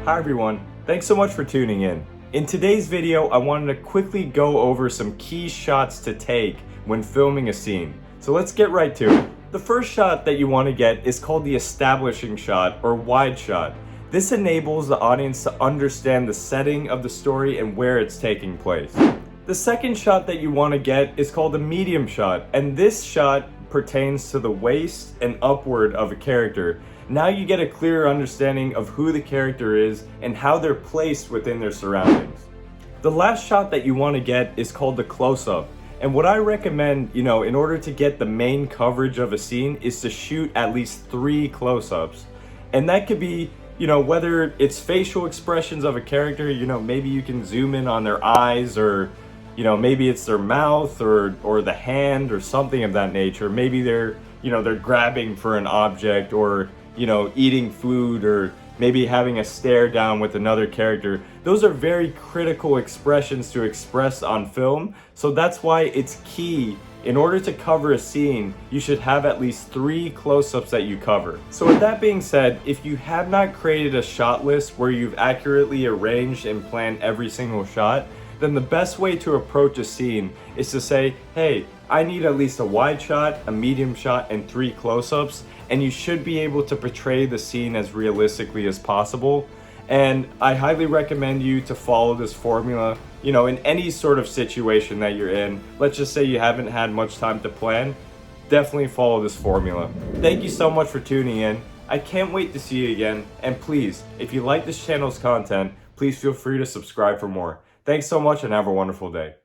Hi everyone, thanks so much for tuning in. In today's video, I wanted to quickly go over some key shots to take when filming a scene. So let's get right to it. The first shot that you want to get is called the establishing shot or wide shot. This enables the audience to understand the setting of the story and where it's taking place. The second shot that you want to get is called a medium shot, and this shot pertains to the waist and upward of a character. Now you get a clearer understanding of who the character is and how they're placed within their surroundings. The last shot that you want to get is called the close-up. And what I recommend, in order to get the main coverage of a scene is to shoot at least 3 close-ups. And that could be, whether it's facial expressions of a character, maybe you can zoom in on their eyes, or maybe it's their mouth or the hand or something of that nature. Maybe they're grabbing for an object, or eating food, or maybe having a stare down with another character. Those are very critical expressions to express on film. So that's why it's key. In order to cover a scene, you should have at least 3 close-ups that you cover. So with that being said, if you have not created a shot list where you've accurately arranged and planned every single shot, then the best way to approach a scene is to say, hey, I need at least a wide shot, a medium shot, and 3 close-ups, and you should be able to portray the scene as realistically as possible. And I highly recommend you to follow this formula, in any sort of situation that you're in. Let's just say you haven't had much time to plan, definitely follow this formula. Thank you so much for tuning in. I can't wait to see you again, and please, if you like this channel's content, please feel free to subscribe for more. Thanks so much and have a wonderful day.